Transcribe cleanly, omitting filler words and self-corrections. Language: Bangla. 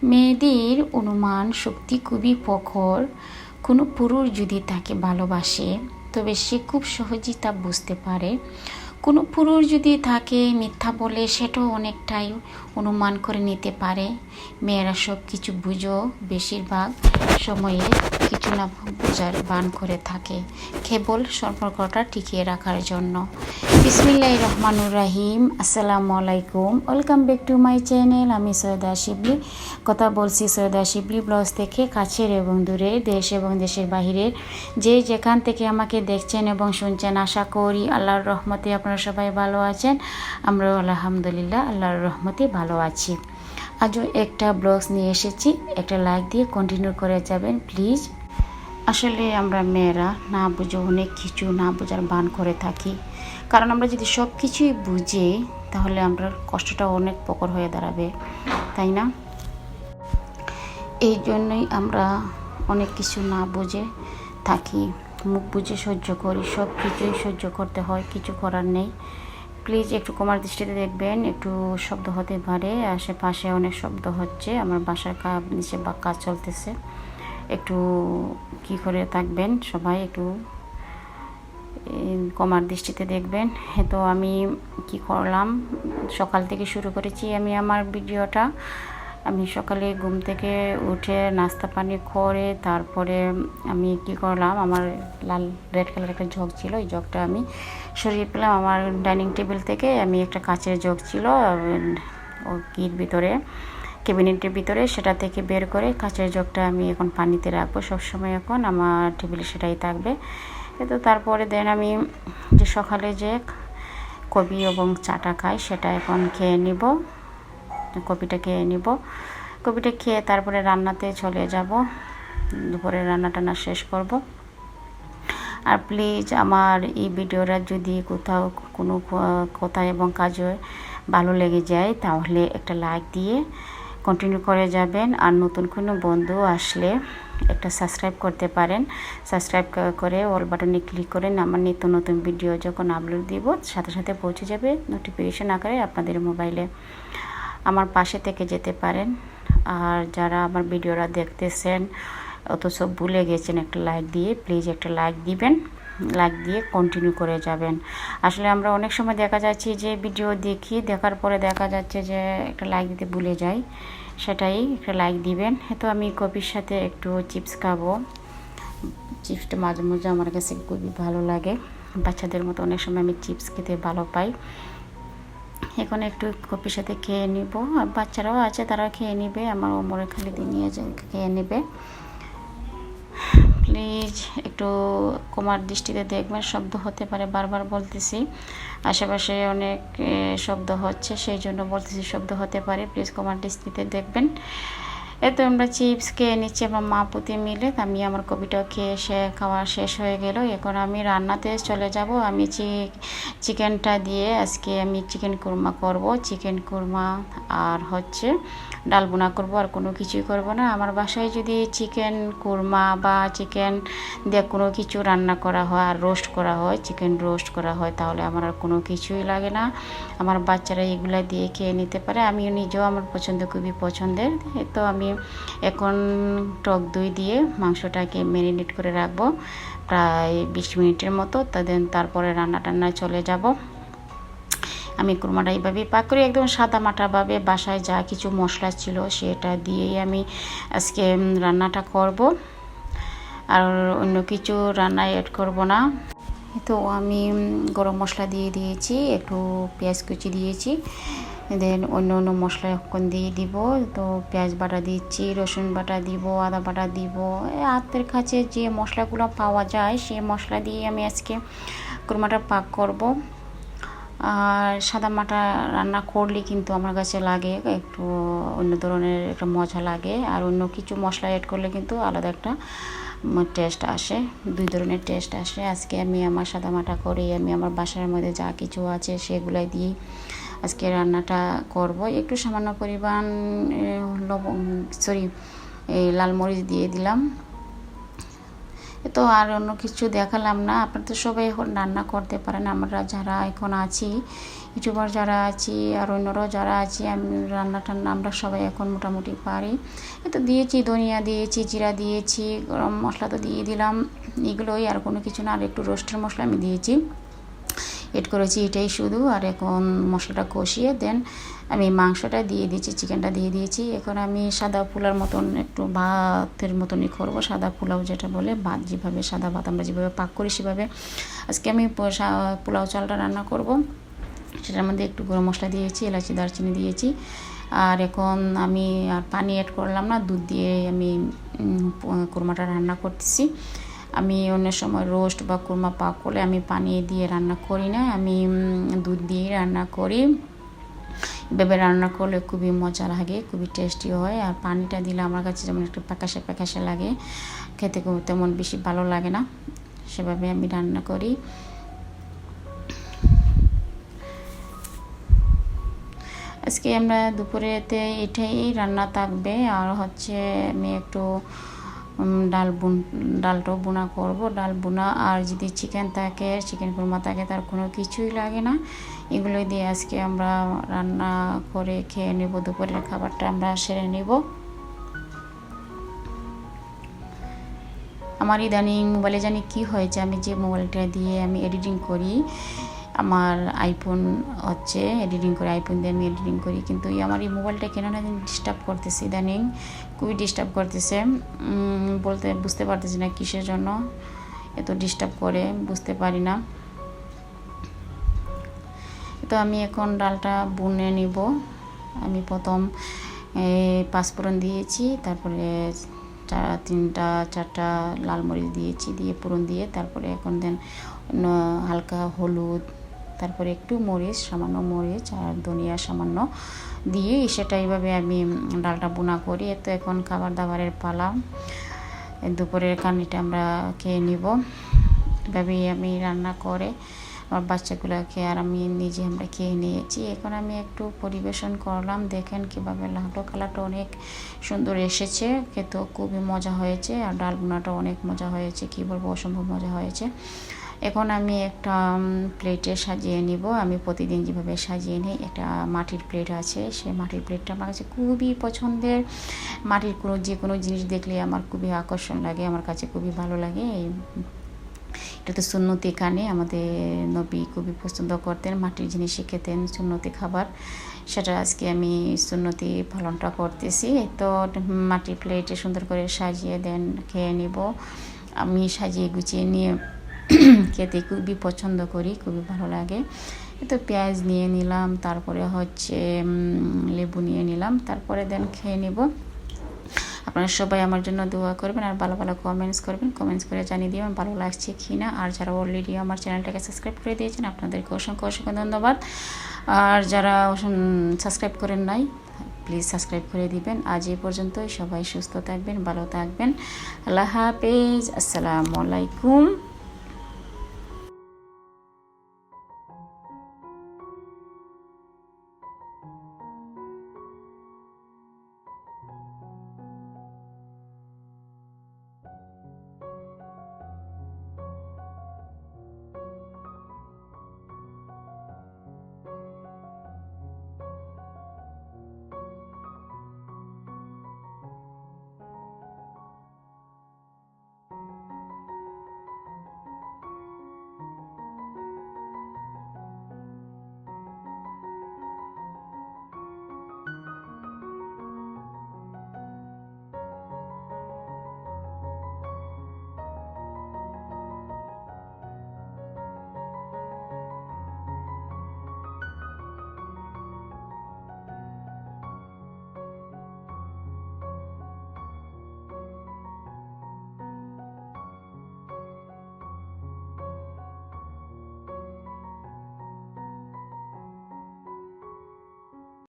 মেয়েদের অনুমান শক্তি খুবই প্রখর। কোনো পুরুষ যদি তাকে ভালোবাসে তবে সে খুব সহজেই তা বুঝতে পারে। কোনো পুরুষ যদি তাকে মিথ্যা বলে সেটাও অনেকটাই অনুমান করে নিতে পারে। মেয়েরা সব কিছু বুঝো, বেশিরভাগ সময়ে কিছু না বোঝার ভান করে থাকে, কেবল সম্পর্কটা টিকিয়ে রাখার জন্য। বিসমিল্লাহির রহমানির রহিম। আসসালামু আলাইকুম, welcome back to my channel. আমি সৈয়দা শিবলি কথা বলছি সৈয়দা শিবলি ব্লগস থেকে। কাছের এবং দূরে, দেশ এবং দেশের বাহিরের যে যেখান থেকে আমাকে দেখছেন এবং শুনছেন, আশা করি আল্লাহর রহমতে আপনারা সবাই ভালো আছেন। আমরাও আলহামদুলিল্লাহ আল্লাহর রহমতে ভালো আছি। আজও একটা ব্লগস নিয়ে এসেছি, একটা লাইক দিয়ে কন্টিনিউ করে যাবেন প্লিজ। আসলে আমরা মেয়েরা না বুঝে অনেক কিছু না বোঝার ভান করে থাকি, কারণ আমরা যদি সব কিছুই বুঝি তাহলে আমরা কষ্টটা অনেক প্রখর হয়ে দাঁড়াবে, তাই না? এই জন্যই আমরা অনেক কিছু না বুঝে থাকি, মুখ বুঝে সহ্য করি। সব কিছুই সহ্য করতে হয়, কিছু করার নেই। প্লিজ একটু কমার দৃষ্টিতে দেখবেন। একটু শব্দ হতে পারে, আশেপাশে অনেক শব্দ হচ্ছে, আমার বাসার নিচে বা কাজ চলতেছে। একটু কি করে থাকবেন সবাই, একটু কমার দৃষ্টিতে দেখবেন। তো আমি কি করলাম, সকাল থেকে শুরু করেছি আমি আমার ভিডিওটা। আমি সকালে ঘুম থেকে উঠে নাস্তা পানি করে তারপরে আমি কি করলাম, আমার লাল রেড কালার একটা জগ ছিল, ওই জগটা আমি সরিয়ে পেলাম আমার ডাইনিং টেবিল থেকে। আমি একটা কাচের জগ ছিল ওর ভিতরে, ক্যাবিনেটের ভিতরে, সেটা থেকে বের করে কাচের জগটা আমি এখন পানিতে রাখবো সবসময়। এখন আমার টেবিলে সেটাই থাকবে। তো তারপরে দেন আমি যে সকালে যে কফি এবং চাটা খাই সেটা এখন খেয়ে নিব। কফিটা খেয়ে নিব, কফিটা খেয়ে তারপরে রান্নাতে চলে যাব, দুপুরে রান্না টান্না শেষ করব। আর প্লিজ আমার এই ভিডিওটা যদি কোথাও কোনো কথা এবং কাজে ভালো লেগে যায় তাহলে একটা লাইক দিয়ে কন্টিনিউ করে যাবেন। আর নতুন কোনো বন্ধু আসলে একটা সাবস্ক্রাইব করতে পারেন। সাবস্ক্রাইব করে অল বাটনে ক্লিক করেন, আমার নিত্য নতুন ভিডিও যখন আপলোড দিব সাথে সাথে পৌঁছে যাবে নোটিফিকেশন আকারে আপনাদের মোবাইলে। আমার পাশে থেকে যেতে পারেন। আর যারা আমার ভিডিওটা দেখতেছেন অথচ ভুলে গেছেন একটা লাইক দিয়ে, প্লিজ একটা লাইক দিবেন, লাইক দিয়ে কন্টিনিউ করে যাবেন। আসলে আমরা অনেক সময় দেখা যাচ্ছে যে ভিডিও দেখি, দেখার পরে দেখা যাচ্ছে যে একটা লাইক দিতে ভুলে যাই, সেটাই একটা লাইক দিবেন। তো আমি কফির সাথে একটু চিপস খাবো। চিপসটা মাঝে মাঝে আমার কাছে খুবই ভালো লাগে, বাচ্চাদের মতো অনেক সময় আমি চিপস খেতে ভালো পাই। এখন একটু কফির সাথে খেয়ে নিব, আর বাচ্চারাও আছে তারাও খেয়ে নিবে, আমার ওমরে খালি নিয়ে খেয়ে নেবে। প্লিজ একটু কমার দৃষ্টিতে দেখবেন, শব্দ হতে পারে, বারবার বলতেছি, আশেপাশে অনেক শব্দ হচ্ছে সেই জন্য বলতেছি শব্দ হতে পারে, প্লিজ কমার দৃষ্টিতে দেখবেন। এতো আমরা চিপস খেয়ে নিচ্ছি আমার মা পুতি মিলে। আমি আমার কফিটাও খেয়ে খাওয়া শেষ হয়ে গেল। এখন আমি রান্নাতে চলে যাব। আমি চিকেনটা দিয়ে আজকে আমি চিকেন কুরমা করব, চিকেন কুরমা আর হচ্ছে ডাল বোনা করব, আর কোনো কিছুই করব না। আমার বাসায় যদি চিকেন কুরমা বা চিকেন দিয়ে কোনো কিছু রান্না করা হয় আর রোস্ট করা হয়, চিকেন রোস্ট করা হয়, তাহলে আমার আর কোনো কিছুই লাগে না। আমার বাচ্চারা এগুলা দিয়ে খেয়ে নিতে পারে, আমিও নিজেও আমার পছন্দ, খুবই পছন্দের। তো আমি এখন টক দই দিয়ে মাংসটাকে ম্যারিনেট করে রাখবো প্রায় 20 মিনিটের মতো। তারপরে রান্না টান্নায় চলে যাব। আমি কুরমাটা এইভাবেই পাক করি, একদম সাদা মাটাভাবে। বাসায় যা কিছু মশলা ছিল সেটা দিয়েই আমি আজকে রান্নাটা করব, আর অন্য কিছু রান্নায় অ্যাড করব না। তো আমি গরম মশলা দিয়ে দিয়েছি, একটু পেঁয়াজ কুচি দিয়েছি, দেন অন্য অন্য মশলা এখন দিয়ে দিব। তো পেঁয়াজ বাটা দিচ্ছি, রসুন বাটা দিব, আদা বাটা দিব, হাতের কাছে যে মশলাগুলো পাওয়া যায় সেই মশলা দিয়ে আমি আজকে কুরমাটা পাক করব। আর সাদা মাটা রান্না করলে কিন্তু আমার কাছে লাগে একটু অন্য ধরনের একটা মজা লাগে, আর অন্য কিছু মশলা অ্যাড করলে কিন্তু আলাদা একটা টেস্ট আসে, দুই ধরনের টেস্ট আসে। আজকে আমি আমার সাদা মাটা করে আমি আমার বাসার মধ্যে যা কিছু আছে সেগুলাই দিয়ে আজকে রান্নাটা করব। একটু সামান্য পরিমাণ লাল মরিচ দিয়ে দিলাম, তো আর অন্য কিছু দেখালাম না। আপনারা তো সবাই এখন রান্না করতে পারেন, আমরা যারা এখন আছি ইউটিউবার যারা আছি আর অন্যরাও যারা আছি, আমি রান্নাটা আমরা সবাই এখন মোটামুটি পারি। তো দিয়েছি ধনিয়া দিয়েছি, জিরা দিয়েছি, গরম মশলা তো দিয়ে দিলাম, এগুলোই, আর কোনো কিছু না। আর একটু রোস্টের মশলা আমি দিয়েছি, এড করেছি, এটাই শুধু। আর এখন মশলাটা কষিয়ে দেন আমি মাংসটা দিয়ে দিয়েছি, চিকেনটা দিয়ে দিয়েছি। এখন আমি সাদা পোলার মতন একটু ভাতের মতনই করবো, সাদা পোলাও যেটা বলে, ভাত যেভাবে সাদা ভাত আমরা যেভাবে পাক করি সেভাবে আজকে আমি পোলাও চালটা রান্না করব। সেটার মধ্যে একটু গরম মশলা দিয়েছি, এলাচি দারচিনি দিয়েছি। আর এখন আমি আর পানি অ্যাড করলাম না, দুধ দিয়ে আমি কোরমাটা রান্না করতেছি। আমি অন্য সময় রোস্ট বা কোরমা পাক করলে আমি পানি দিয়ে রান্না করি না, আমি দুধ দিয়ে রান্না করি। এভাবে রান্না করলে খুবই মজা লাগে, খুবই টেস্টি হয়। আর পানিটা দিলে আমার কাছে যেমন একটু প্যাকাশে প্যাকাশে লাগে, খেতে খুব তেমন বেশি ভালো লাগে না, সেভাবে আমি রান্না করি। আজকে আমরা দুপুরেতে এটাই রান্না থাকবে। আর হচ্ছে আমি একটু ডালটাও বোনা করব, ডাল বোনা। আর যদি চিকেন থাকে, চিকেন কোরমা থাকে, তার কোনো কিছুই লাগে না। এগুলোই দিয়ে আজকে আমরা রান্না করে খেয়ে নেব, দুপুরের খাবারটা আমরা সেরে নেব। আমার ইদানিং মোবাইলে জানি কি হয়েছে, আমি যে মোবাইলটা দিয়ে আমি এডিটিং করি, আমার আইফোন হচ্ছে এডিটিং করে, আইফোন দিয়ে আমি এডিটিং করি, কিন্তু আমার এই মোবাইলটা কেন না ডিস্টার্ব করতেছে, ইদানিং খুবই ডিস্টার্ব করতেছে। বুঝতে পারতেছি না কিসের জন্য এত ডিস্টার্ব করে, বুঝতে পারি না। তো আমি এখন ডালটা বুনে নিব। আমি প্রথম পাঁচফোড়ন দিয়েছি, তারপরে চারটা লাল মরিচ দিয়েছি, দিয়ে ফোড়ন দিয়ে তারপরে এখন দেন হালকা হলুদ, তারপরে একটু মরিচ, সামান্য মরিচ আর ধনিয়া সামান্য দিয়ে সেটা এইভাবে আমি ডালটা বোনা করি। তো এখন খাবার দাবারের পালা, দুপুরের কানিটা আমরা খেয়ে নিব। এভাবেই আমি রান্না করে আমার বাচ্চাগুলোকে আর আমি নিজে আমরা খেয়ে নিয়েছি। এখন আমি একটু পরিবেশন করলাম, দেখেন কীভাবে লাগলো, কালারটা অনেক সুন্দর এসেছে, খেতেও খুবই মজা হয়েছে। আর ডাল বোনাটা অনেক মজা হয়েছে, কী বলবো, অসম্ভব মজা হয়েছে। এখন আমি একটা প্লেটে সাজিয়ে নিব। আমি প্রতিদিন যেভাবে সাজিয়ে নিই, একটা মাটির প্লেট আছে, সেই মাটির প্লেটটা আমার কাছে খুবই পছন্দের। মাটির যে কোনো জিনিস দেখলে আমার খুবই আকর্ষণ লাগে, আমার কাছে খুবই ভালো লাগে। এটা তো সুন্নতি কানে, আমাদের নবী খুবই পছন্দ করতেন, মাটির জিনিসই খেতেন, সুন্নতি খাবার, সেটা আজকে আমি সুন্নতি পালনটা করতেছি। তো মাটির প্লেটে সুন্দর করে সাজিয়ে দেন খেয়ে নিব। আমি সাজিয়ে গুছিয়ে নিয়ে খেতে খুবই পছন্দ করি, খুবই ভালো লাগে। তো পেঁয়াজ নিয়ে নিলাম, তারপরে হচ্ছে লেবু নিয়ে নিলাম, তারপরে দেন খেয়ে নিব। আপনারা সবাই আমার জন্য দোয়া করবেন আর ভালো ভালো কমেন্টস করবেন, কমেন্টস করে জানিয়ে দিবেন ভালো লাগছে কি না। আর যারা অলরেডি আমার চ্যানেলটাকে সাবস্ক্রাইব করে দিয়েছেন, আপনাদেরকে অসংখ্য অসংখ্য ধন্যবাদ। আর যারা সাবস্ক্রাইব করেন নাই, প্লিজ সাবস্ক্রাইব করে দিবেন। আজ এই পর্যন্তই, সবাই সুস্থ থাকবেন, ভালো থাকবেন, আল্লাহ হাফেজ, আসসালামু আলাইকুম।